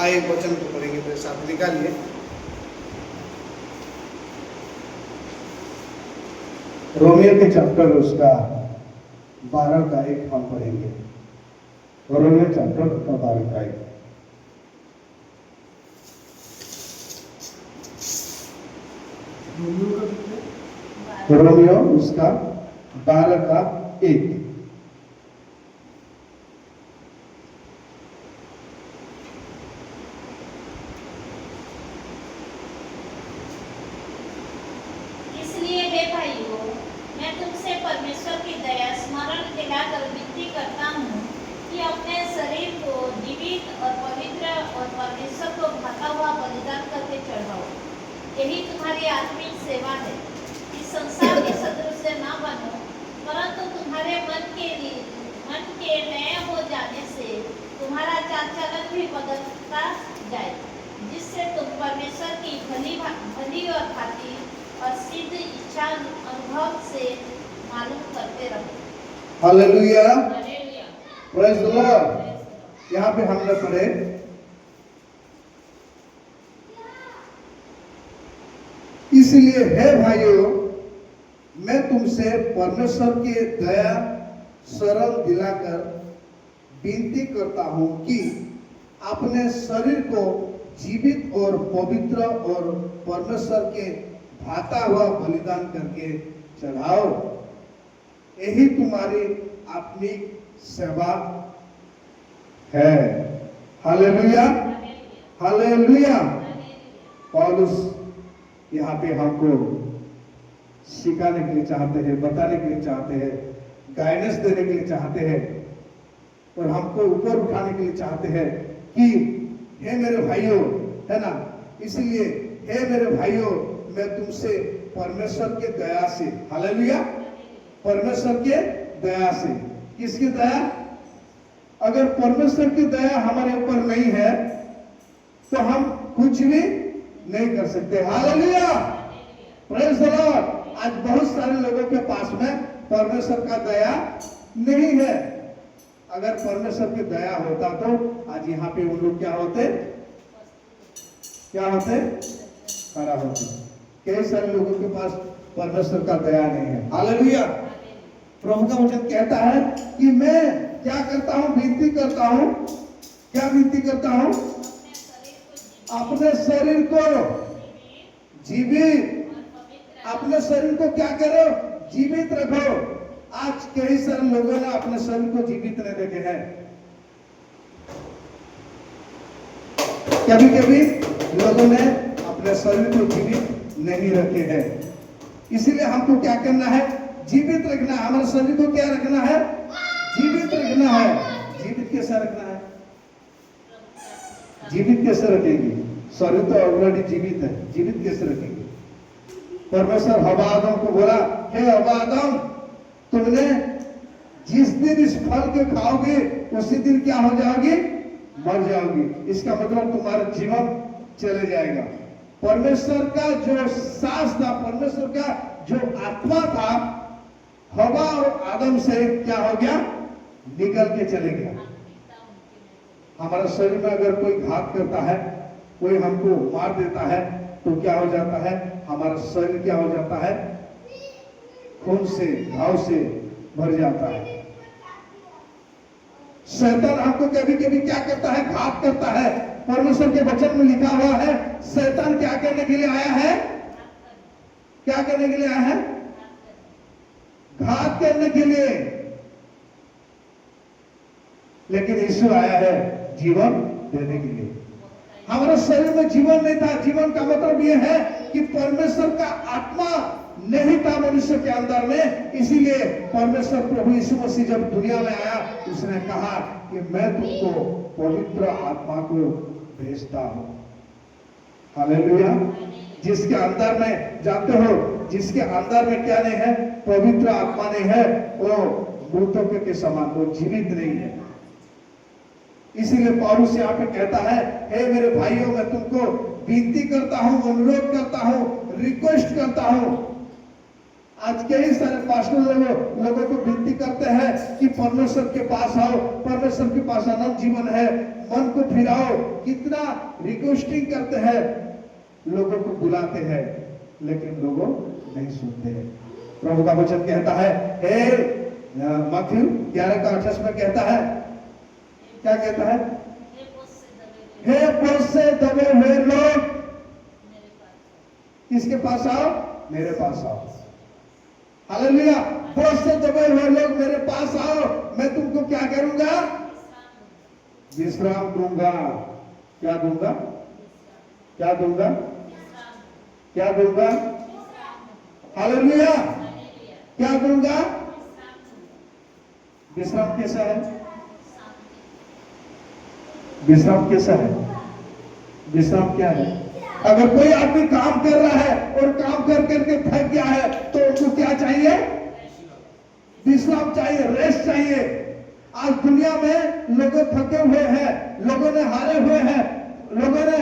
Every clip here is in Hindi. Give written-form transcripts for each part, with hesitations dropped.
आए वचन को पढ़ेंगे, मेरे साथ निकालिए। रोमियो के चैप्टर उसका 12 का 1 हम पढ़ेंगे। रोमियो चैप्टर का 12 का 1। रोमियो उसका 12 का 1। इसलिए हे भाइयों, मैं तुमसे परमेश्वर की दया स्मरण दिलाकर विनती करता हूँ कि अपने शरीर को जीवित और पवित्र और परमेश्वर को भाता हुआ बलिदान करके चढ़ाओ। यही तुम्हारी आत्मिक सेवा है। इस संसार के सदृश न बनो, परंतु तुम्हारे मन के नए हो जाने से तुम्हारा चाल चलन भी बदलता जाए, जिससे तुम परमेश्वर की भली और भांति और सिद्ध इच्छा अनुभव से मालूम करते रहो। Hallelujah, hallelujah, praise the Lord. यहाँ पे हमने पढ़े इसलिए हे भाइयों, मैं तुमसे परमेश्वर की दया शरण दिलाकर विनती करता हूँ कि अपने शरीर को जीवित और पवित्र और परमेश्वर के भाता हुआ बलिदान करके चढ़ाओ। यही तुम्हारी आत्मिक सेवा है। Hallelujah, hallelujah. पौलुस यहाँ पे हमको सिखाने के लिए चाहते हैं, बताने के लिए चाहते हैं, गाइडेंस देने के लिए चाहते हैं और हमको ऊपर उठाने के लिए चाहते हैं कि हे मेरे भाइयों, है ना, इसलिए हे मेरे भाइयों, मैं तुमसे परमेश्वर के दया से, हालेलुया, परमेश्वर के दया से। किसकी दया? अगर परमेश्वर की दया हमारे ऊपर नहीं है तो हम कुछ भी नहीं कर सकते। Hallelujah, praise the Lord. आज बहुत सारे लोगों के पास में परमेश्वर का दया नहीं है। अगर परमेश्वर की दया होता तो आज यहाँ पे उन लोग क्या होते? खड़ा होते। कई सारे लोगों के पास परमेश्वर का दया नहीं है। हालेलुया। प्रभु का वचन कहता है कि मैं क्या करता हूँ? विनती करता हूँ। क्या विनती करता हूँ? अपने शरीर को जीवित, अपने शरीर को क्या करो? जीवित रखो। आज कई सारे लोगों ने अपने शरीर को जीवित नहीं रखे हैं। कभी कभी लोगों ने अपने शरीर को जीवित नहीं रखे हैं। इसीलिए हमको क्या करना है? जीवित रखना है। हमारे शरीर को क्या रखना है? जीवित रखना है। जीवित कैसे रखना है? जीवित कैसे रखेंगे? शरीर तो ऑलरेडी जीवित है, जीवित कैसे रखेंगे? परमेश्वर हवा आदम को बोला, हे हवा आदम, तुमने जिस दिन इस फल के खाओगे उसी दिन क्या हो जाओगी? मर जाओगी। इसका मतलब तुम्हारा जीवन चले जाएगा। परमेश्वर का जो सांस था, परमेश्वर का जो आत्मा था, हवा और आदम से क्या हो गया? निकल के चले गया। हमारे शरीर में अगर कोई घात करता है, कोई हमको मार देता है, तो क्या हो जाता है? हमारा शरीर क्या हो जाता है? खून से, घाव से भर जाता है। शैतान हमको कभी कभी क्या करता है? घात करता है। परमेश्वर के वचन में लिखा हुआ है, शैतान क्या करने के लिए आया है? क्या करने के लिए आया है? घात करने के लिए। लेकिन यीशु आया है जीवन देने के लिए। हमारे शरीर में जीवन नहीं था। जीवन का मतलब यह है कि परमेश्वर का आत्मा नहीं था मनुष्य के अंदर में। इसीलिए परमेश्वर प्रभु यीशु मसीह जब दुनिया में आया, उसने कहा कि मैं तुमको पवित्र आत्मा को भेजता हूं। हालेलुया। जिसके अंदर में जाते हो, जिसके अंदर में क्या नहीं है? पवित्र आत्मा नहीं है, वो मृतों के समान, वो जीवित नहीं है। इसीलिए पौलुस यहाँ पे कहता है, हे मेरे भाइयों, मैं तुमको विनती करता हूँ, अनुरोध करता हूँ, रिक्वेस्ट करता हूँ। आज कई सारे पास्टर लोगों को विनती करते हैं कि परमेश्वर के पास आओ, परमेश्वर के पास अनंत जीवन है, मन को फिराओ, कितना रिक्वेस्टिंग करते हैं, लोगों को बुलाते हैं, लेकिन लोगों नहीं सुनते हैं। प्रभु का वचन कहता है, हे मत्थयु 11:28 में कहता है, क्या कहता है? हे बोझ से दबे हुए लोग किसके पास आओ? मेरे पास आओ। हालेलुया। बोझ से दबे हुए लोग मेरे पास आओ, मैं तुमको क्या करूंगा? विश्राम दूंगा। क्या दूंगा? क्या दूंगा? क्या दूंगा? हालेलुया। क्या दूंगा? विश्राम कैसा है? विश्राम कैसा है? विश्राम क्या है? अगर कोई आदमी काम कर रहा है और काम कर करके थक गया है, तो उसको क्या चाहिए? विश्राम चाहिए, रेस्ट चाहिए। आज दुनिया में लोग थके हुए हैं, लोगों ने हारे हुए हैं, लोगों ने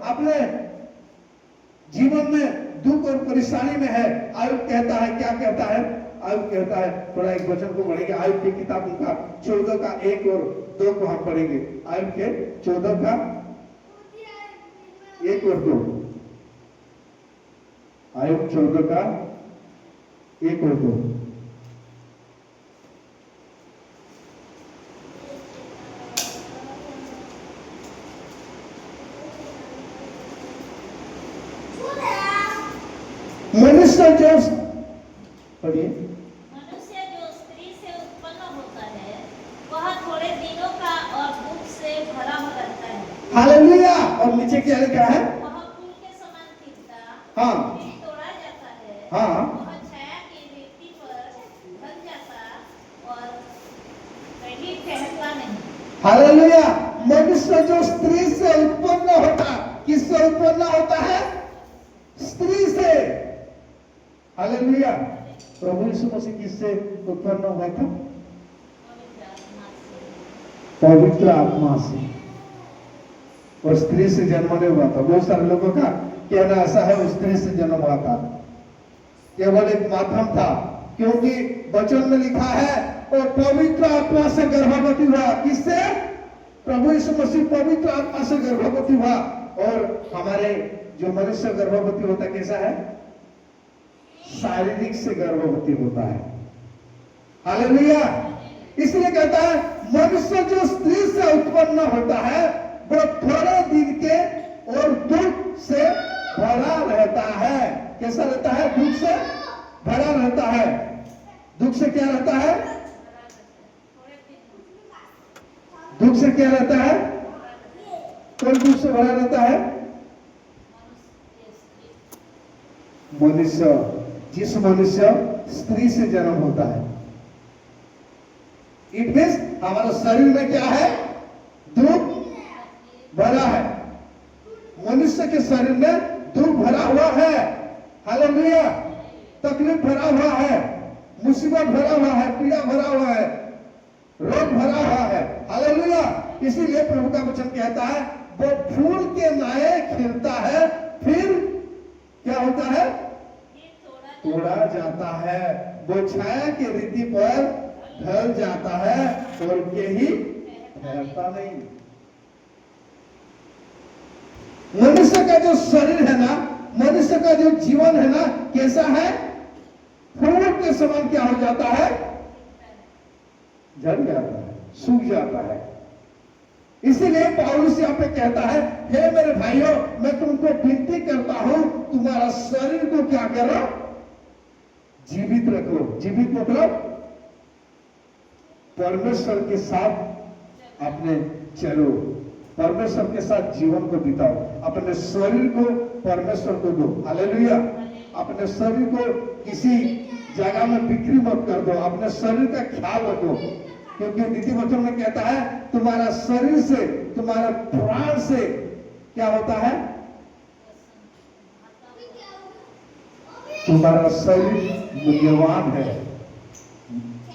अपने जीवन में दुख और परेशानी में है। आयुब कहता है, क्या कहता है? आयुब कहता है, थोड़ा एक वचन को पढ़ेंगे, आयुब की किताब उनका 14 का 1 और 2 को हम पढ़ेंगे। आयुब के 14 का 1 और 2। आयुब 14 का 1 और 2। मनुष्य जो पढ़िए, मनुष्य जो स्त्री से उत्पन्न होता है वह थोड़े दिनों का और दुख से भरा हुआ रहता है। हालेलुया। और नीचे क्या लिखा है? वह फूल के समान खिलता, हाँ, फिर तोड़ा जाता है, हाँ, वह छाया की मिट्टी पर ढल जाता और कहीं ठहरता नहीं। हालेलुया। मनुष्य जो स्त्री से उत्पन्न होता, किससे उत्पन्न होता है? स्त्री से। हालेलुया। प्रभु यीशु मसीह किससे उत्पन्न हुआ था? पवित्र आत्मा से। और स्त्री से जन्म नहीं हुआ था। बहुत सारे लोगों का कहना ऐसा है, वो स्त्री से जन्म हुआ था, केवल एक माध्यम था, क्योंकि वचन में लिखा है और पवित्र आत्मा से गर्भवती हुआ। किससे? प्रभु यीशु मसीह पवित्र आत्मा से गर्भवती हुआ। और हमारे जो मनुष्य गर्भवती होता कैसा है? शारीरिक से गर्भवती होता है। हालेलुया। इसलिए कहता है मनुष्य जो स्त्री से उत्पन्न होता है वो थोड़े दिन के और दुख से भरा रहता है। कैसा रहता है? दुख से भरा रहता है। दुख से क्या रहता है? दुख से क्या रहता है? कौन दुख से भरा रहता है? मनुष्य, जिस मनुष्य स्त्री से जन्म होता है। इट मीन्स हमारे शरीर में क्या है? दुख भरा है। मनुष्य के शरीर में दुख भरा हुआ है। हालेलुया। तकलीफ भरा हुआ है, मुसीबत भरा हुआ है, पीड़ा भरा हुआ है, रोग भरा हुआ है। हालेलुया। इसीलिए प्रभु का वचन कहता है वो फूल के नाए खिलता है, फिर क्या होता है? तोड़ा जाता है। वो छाया की रीति पर ढल जाता है और कहीं ठहरता नहीं। मनुष्य का जो शरीर है ना, मनुष्य का जो जीवन है ना, कैसा है? फूल के समान क्या हो जाता है? जल जाता है, सूख जाता है। इसीलिए पौलुस यहाँ पे कहता है, हे मेरे भाइयों, मैं तुमको विनती करता हूं, तुम्हारा शरीर को क्या करो? जीवित रखो। जीवित मतलब परमेश्वर के साथ अपने चलो, परमेश्वर के साथ जीवन को बिताओ। अपने शरीर को परमेश्वर को दो। हालेलुया। अपने शरीर को किसी जगह में बिक्री मत कर दो। अपने शरीर का ख्याल रखो, क्योंकि नीति वचन में कहता है तुम्हारा शरीर से, तुम्हारे प्राण से क्या होता है? तुम्हारा शरीर मूल्यवान है,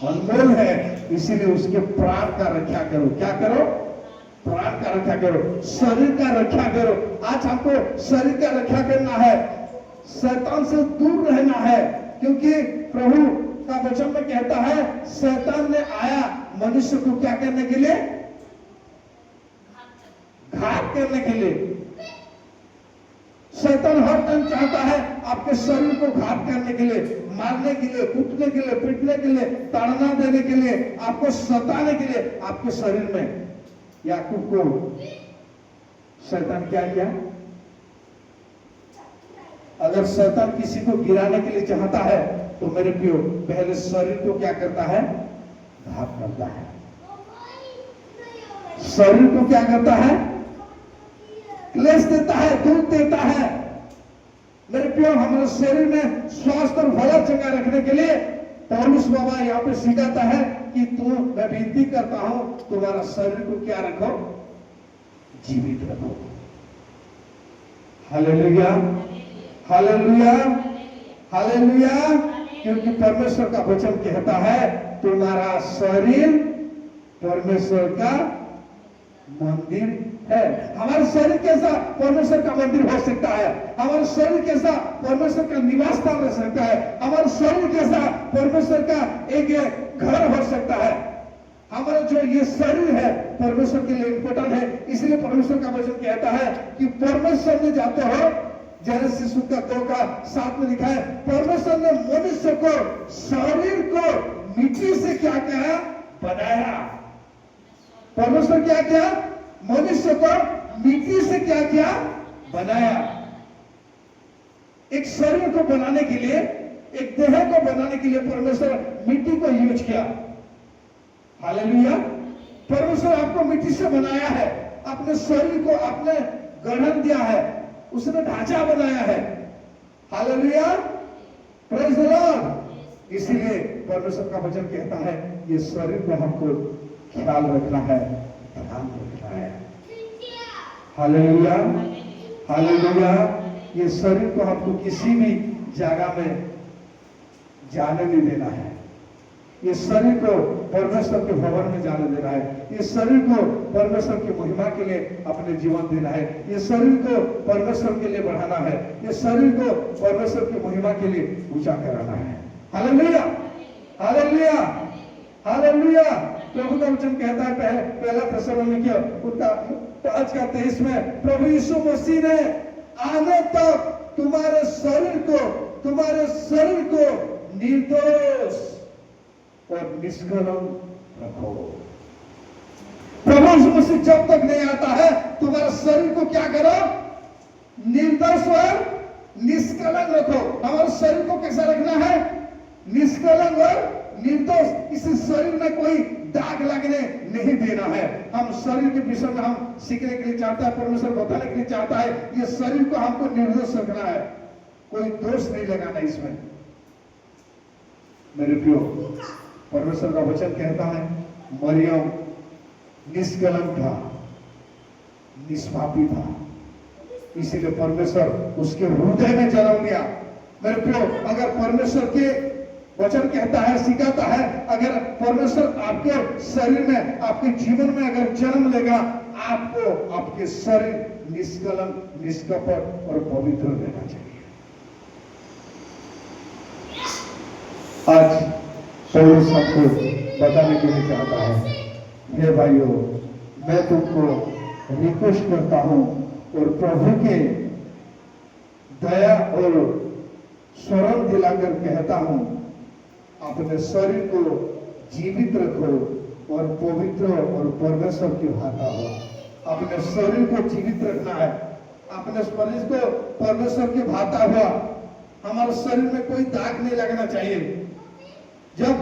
अनमोल है, इसीलिए उसके प्राण का रक्षा करो। क्या करो? प्राण का रक्षा करो, शरीर का रक्षा करो। आज हमको शरीर का रक्षा करना है, शैतान से दूर रहना है, क्योंकि प्रभु का वचन में कहता है शैतान ने आया मनुष्य को क्या करने के लिए? करने के लिए। शैतान हर टाइम चाहता है आपके शरीर को घात करने के लिए, मारने के लिए, कूटने के लिए, पीटने के लिए, ताड़ना देने के लिए, आपको सताने के लिए। आपके शरीर में याकूब को शैतान क्या किया? अगर शैतान किसी को गिराने के लिए चाहता है तो मेरे प्रियो पहले शरीर को क्या करता है? घात करता है। शरीर को क्या करता है? क्लेश देता है, दुख देता है। मेरे प्रियो हमारे शरीर में स्वास्थ्य और भला चंगा रखने के लिए पौलुस बाबा यहाँ पे सिखाता है कि मैं विनती करता हूं तुम्हारा शरीर को क्या रखो? जीवित रखो। Hallelujah, hallelujah, hallelujah. क्योंकि परमेश्वर का वचन कहता है तुम्हारा शरीर परमेश्वर का मंदिर है। हमारा शरीर कैसा परमेश्वर का मंदिर हो सकता है? हमारा शरीर कैसा परमेश्वर का निवास स्थान रह सकता है? हमारा शरीर कैसा परमेश्वर का एक घर हो सकता है? हमारा जो ये शरीर है परमेश्वर के लिए इंपॉर्टेंट है। इसलिए परमेश्वर का वचन कहता है कि परमेश्वर ने जाते हो जेनेसिस का 2:7 में लिखा है परमेश्वर ने मनुष्य को शरीर को मिट्टी से क्या किया? बनाया। परमेश्वर क्या किया? मनुष्य को मिट्टी से क्या किया? बनाया। एक शरीर को बनाने के लिए, एक देह को बनाने के लिए परमेश्वर मिट्टी को यूज किया। हालेलुया। परमेश्वर आपको मिट्टी से बनाया है, अपने शरीर को आपने गठन दिया है, उसने ढांचा बनाया है। Hallelujah, praise the Lord. इसीलिए परमेश्वर का वचन कहता है ये शरीर को हमको ख्याल रखना है, ध्यान रखना है। Hallelujah, hallelujah. ये शरीर को हमको किसी भी जगह में जाने नहीं देना है। ये शरीर को परमेश्वर के भवन में जाने देना है। ये शरीर को परमेश्वर की महिमा के लिए अपने जीवन देना है। ये शरीर को परमेश्वर के लिए बढ़ाना है। ये शरीर को परमेश्वर की महिमा के लिए ऊंचा कराना है। Hallelujah, hallelujah, hallelujah. प्रभु का वचन कहता है पहला थिस्सलुनीकियों उनका 5:23 में प्रभु यीशु मसीह ने आने तक तुम्हारे शरीर को निर्दोष और निष्कलंक रखो। प्रभु यीशु मसीह जब तक नहीं आता है तुम्हारे शरीर को क्या करो? निर्दोष और निष्कलंक रखो। हमारे शरीर को कैसा रखना है? निष्कलंक और निर्दोष। इस शरीर में कोई दाग लगने नहीं देना है। हम शरीर के विषय में हम सीखने के लिए चाहता है, परमेश्वर बताने के लिए चाहता है ये शरीर को हमको निर्दोष रखना है, कोई दोष नहीं लगाना इसमें। मेरे प्रियो परमेश्वर का वचन कहता है मरियम निष्कलंक था, निष्पापी था, इसीलिए परमेश्वर उसके हृदय में जन्म लिया। मेरे प्रियो अगर परमेश्वर के वचन कहता है, सिखाता है, अगर परमेश्वर आपके शरीर में, आपके जीवन में अगर जन्म लेगा, आपको आपके शरीर निष्कलंक, निष्कपट और पवित्र रहना चाहिए। आज पौलुस हमको बताने के लिए चाहता है, हे भाइयों मैं तुमको रिक्वेस्ट करता हूं और प्रभु के दया और स्मरण दिलाकर कहता हूं अपने शरीर को जीवित रखो और पवित्र और परमेश्वर की भाता हो। अपने शरीर को जीवित रखना है, अपने शरीर को परमेश्वर की भाता हुआ। हमारे शरीर में कोई दाग नहीं लगना चाहिए। जब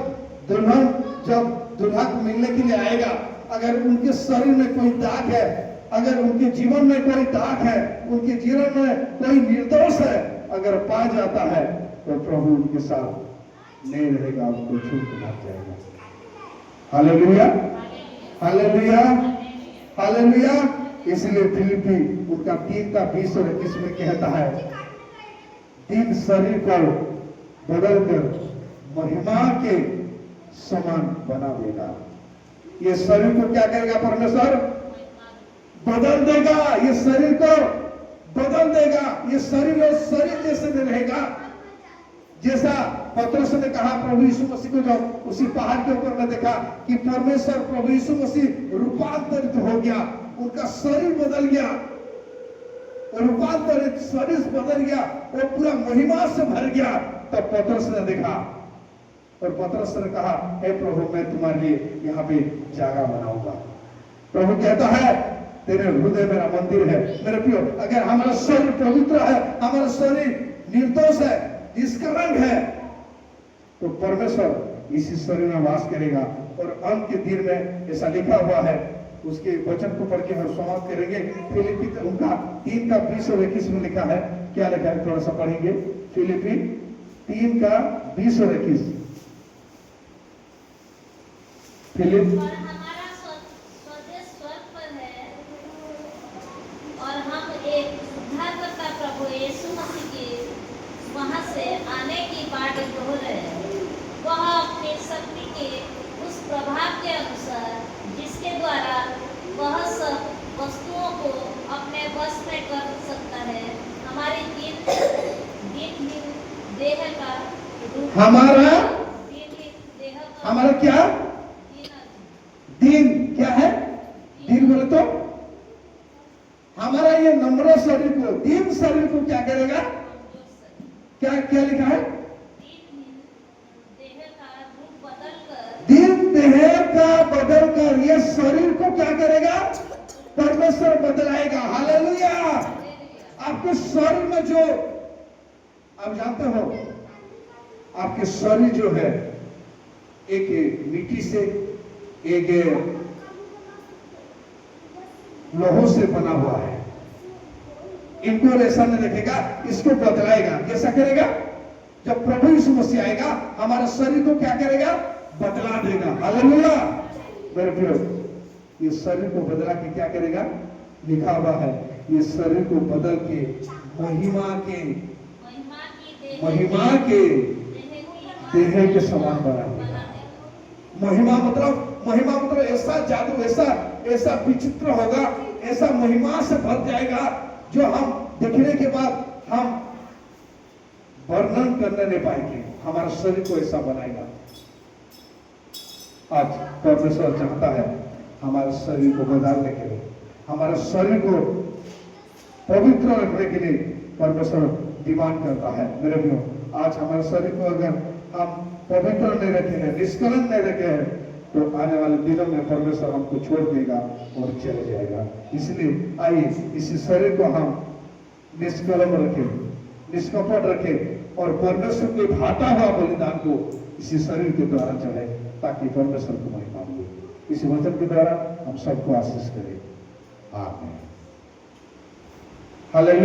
दुल्हा को मिलने के लिए आएगा, अगर उनके शरीर में कोई दाग है, अगर उनके जीवन में कोई दाग है, उनके जीवन में कोई निर्दोष है अगर पा जाता है तो प्रभु उनके साथ नहीं रहेगा, उनको छूट भाग जाएगा। Hallelujah, hallelujah, hallelujah. इसलिए फिलिपी उनका 3:20 और 21 में कहता है दिन शरीर को बदलकर महिमा के समान बना देगा। ये शरीर को क्या करेगा? परमेश्वर बदल देगा। ये शरीर को बदल देगा। ये शरीर और शरीर जैसे नहीं रहेगा। जैसा पतरस ने कहा प्रभु यीशु मसीह को जब उसी पहाड़ के ऊपर में देखा कि परमेश्वर प्रभु यीशु मसीह रूपांतरित हो गया, उनका शरीर बदल गया, रूपांतरित शरीर बदल गया, वो पूरा महिमा से भर गया। तब पतरस ने देखा और पतरस ने कहा, हे प्रभु, मैं तुम्हारे लिए यहाँ पे जगह बनाऊंगा। प्रभु कहता है, तेरे हृदय मेरा मंदिर है। मेरे प्रियो, अगर हमारा शरीर पवित्र है, हमारा शरीर निर्दोष है, निष्कलंक है, तो परमेश्वर इसी शरीर में वास करेगा। और अंत के दिन में ऐसा लिखा हुआ है, उसके वचन को पढ़ के हम समाप्त करेंगे। फिलिपी उनका 3 का 20 और 21 में लिखा है, क्या लिखा है थोड़ा सा पढ़ेंगे। फिलिपी 3 का 20 और 21। फिलिप, और हमारा स्वदेश स्वर्ग पर है और हम एक उद्धारकर्ता प्रभु यीशु मसीह के वहां से आने की बाट जोह रहे हैं। वह अपनी शक्ति के उस प्रभाव के अनुसार जिसके द्वारा वह सब वस्तुओं को अपने वश में कर सकता है, हमारी दीन देह का रूप, हमारा देह का हमारा क्या दिन क्या है? दिन बोले तो हमारा ये नम्र शरीर को, दिन शरीर को क्या करेगा? क्या क्या लिखा है? दिन देह का बदल कर ये शरीर को क्या करेगा? परमेश्वर बदलाएगा। हालेलुया। आपके शरीर में जो, आप जानते हो, आपके शरीर जो है एक मिट्टी से, एक लोहो से बना हुआ है। इनको ऐसा नहीं रखेगा, इसको बदलाएगा। कैसा करेगा? जब प्रभु यीशु मसीह आएगा, हमारा शरीर को क्या करेगा? बदला देगा। हालेलुया। मेरे प्रियो, ये शरीर को बदला के क्या करेगा? लिखा हुआ है, ये शरीर को बदल के महिमा के देह के समान बना देगा। महिमा मतलब ऐसा जादू, ऐसा विचित्र होगा, ऐसा महिमा से भर जाएगा, जो हम देखने के बाद हम वर्णन करने नहीं पाएंगे। हमारा शरीर को ऐसा बनाएगा। आज परमेश्वर चाहता है हमारे शरीर को बदलने के लिए, हमारे शरीर को पवित्र रखने के लिए परमेश्वर डिमांड करता है। मेरे भाइयों, आज हमारे शरीर को अगर हम पवित्र नहीं रखे हैं, निष्कलंक नहीं रखे हैं, तो आने वाले दिनों में परमेश्वर हमको छोड़ देगा और चले जाएगा। इसलिए आइए इसी शरीर को हम निष्कलंक रखें, निष्कपट रखें और परमेश्वर के भाता हुआ बलिदान को इसी शरीर के द्वारा चढ़े, ताकि परमेश्वर को महिमा मिले। इसी वचन के द्वारा हम सबको आशीष करें। आमीन। हालेलुया।